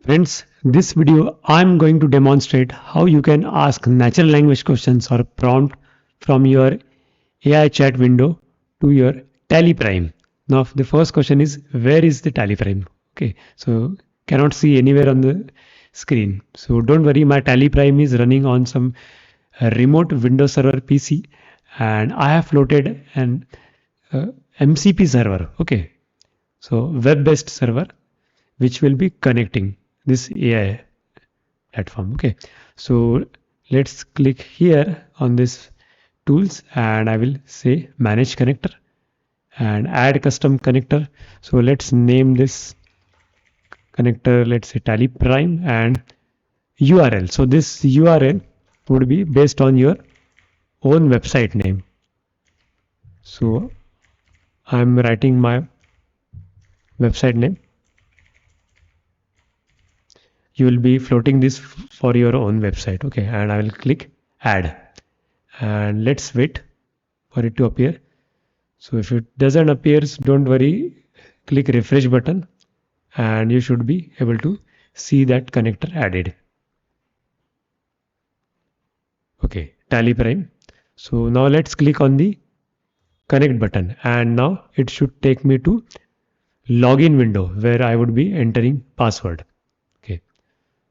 Friends, this video I'm going to demonstrate how you can ask natural language questions or prompt from your AI chat window to your Tally Prime. Now the first question is, where is the Tally Prime? Okay, so cannot see anywhere on the screen. So don't worry, my Tally Prime is running on some remote Windows Server PC and I have floated an MCP server. Okay, so web-based server which will be connecting this AI platform. Okay, so let's click here on this tools and I will say manage connector and add custom connector. So let's name this connector, let's say Tally Prime and URL. So this URL would be based on your own website name. So I'm writing my website name. You will be floating this for your own website. Okay, and I will click add and let's wait for it to appear. So if it doesn't appear, don't worry, click refresh button and you should be able to see that connector added. Okay, Tally Prime. So now let's click on the connect button and now it should take me to login window where I would be entering password. Okay,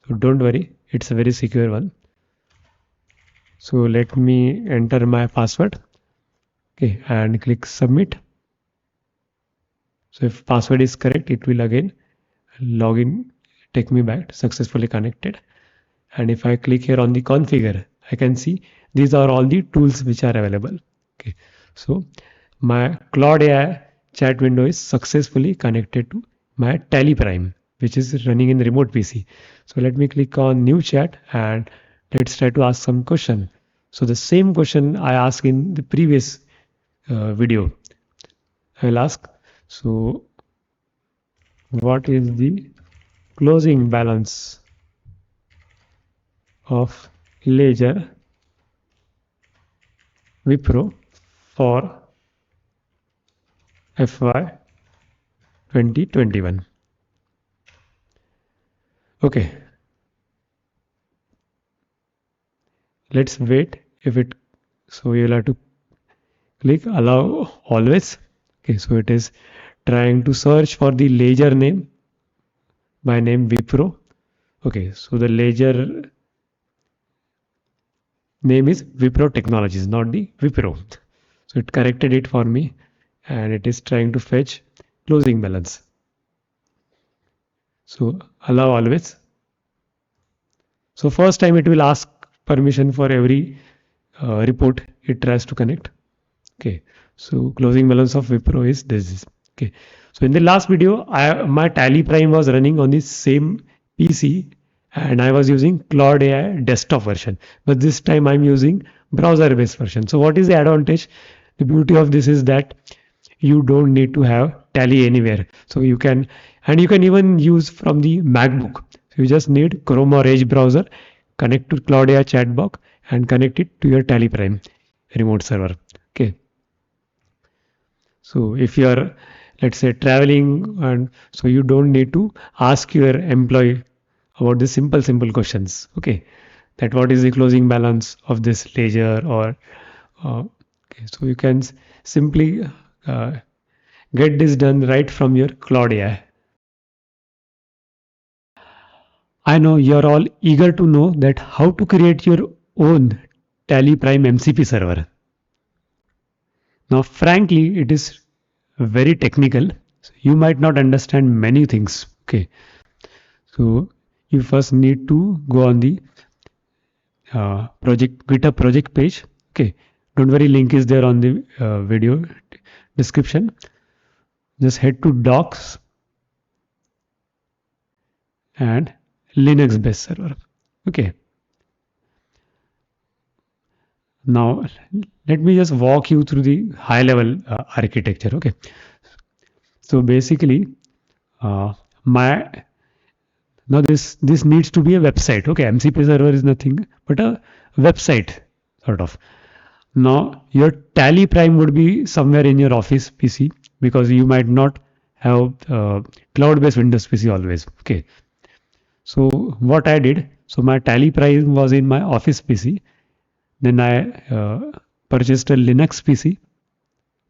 so don't worry, it's a very secure one. So let me enter my password. Okay, and click submit. So if password is correct, it will again login, take me back successfully connected. And if I click here on the configure, I can see these are all the tools which are available. Okay, so my Claude AI chat window is successfully connected to my Tally Prime, which is running in the remote PC. So let me click on new chat and let's try to ask some question. So the same question I asked in the previous video, I will ask. So what is the closing balance of Ledger Wipro for FY 2021? Okay, let's wait if it, so you'll have to click allow always. Okay, so it is trying to search for the ledger name by name Wipro. Okay, so the ledger name is Wipro Technologies, not the Wipro. So it corrected it for me and it is trying to fetch closing balance. So allow always. So first time it will ask permission for every report it tries to connect. Okay, so closing balance of Wipro is this. Okay, so in the last video, my Tally Prime was running on the same PC and I was using Claude AI desktop version, but this time I'm using browser based version. So what is the advantage? The beauty of this is that you don't need to have Tally anywhere. So you can, and you can even use from the MacBook. So you just need Chrome or Edge browser, connect to Claude AI chatbot and connect it to your Tally Prime remote server. Okay. So if you are, let's say, traveling, and so you don't need to ask your employee about the simple questions. Okay, that what is the closing balance of this ledger, or okay, so you can simply get this done right from your Claude AI. I know you're all eager to know that how to create your own Tally Prime MCP server. Now, frankly, it is very technical. So you might not understand many things. Okay, so you first need to go on the GitHub project page. Okay, don't worry, link is there on the video description. Just head to docs and Linux based server. Okay, now let me just walk you through the high level architecture. Okay, so basically my now this needs to be a website. Okay, MCP server is nothing but a website sort of. Now your Tally Prime would be somewhere in your office PC because you might not have cloud-based Windows PC always. Okay, So what I did, so my Tally Prime was in my office PC. Then I purchased a Linux PC,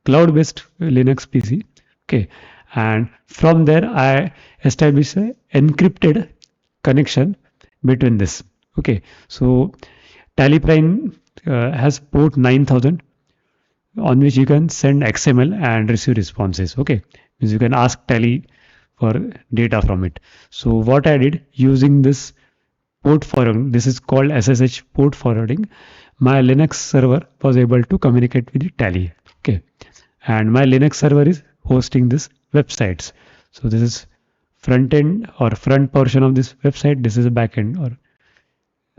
cloud-based Linux PC. Okay, and from there I established a encrypted connection between this. Okay, so Tally Prime has port 9000 on which you can send XML and receive responses. Okay, means you can ask Tally for data from it. So what I did using this port forwarding, this is called SSH port forwarding, my Linux server was able to communicate with the Tally. Okay, and my Linux server is hosting this websites. So this is front end or front portion of this website. This is a back end or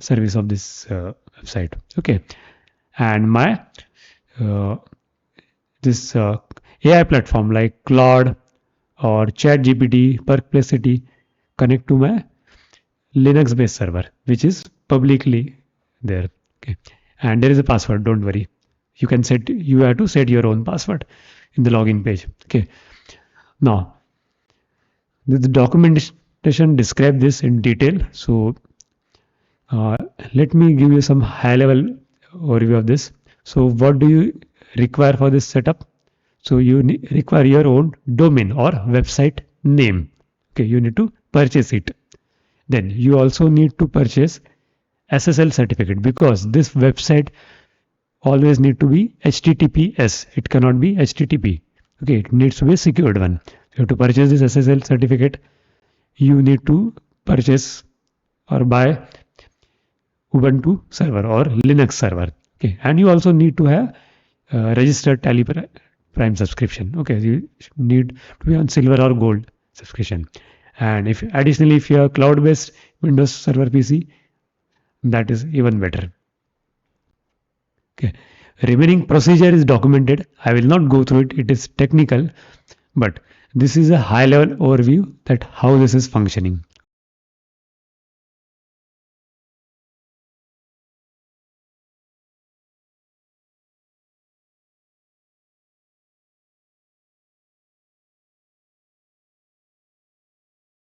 service of this website. Okay, and my uh, this AI platform like Claude or ChatGPT, Perplexity connect to my Linux based server, which is publicly there. Okay, and there is a password. Don't worry. You can set. You have to set your own password in the login page. Okay. Now the documentation describe this in detail. So uh, let me give you some high level overview of this. So what do you require for this setup? So you require your own domain or website name. Okay, you need to purchase it. Then you also need to purchase SSL certificate because this website always need to be HTTPS. It cannot be HTTP. Okay, it needs to be a secured one. You have to purchase this SSL certificate. You need to purchase or buy Ubuntu server or Linux server. Okay, and you also need to have registered Tally Prime subscription. Okay, you need to be on silver or gold subscription. And if additionally if you have cloud-based Windows Server PC, that is even better. Okay, remaining procedure is documented. I will not go through it. It is technical, but this is a high-level overview that how this is functioning.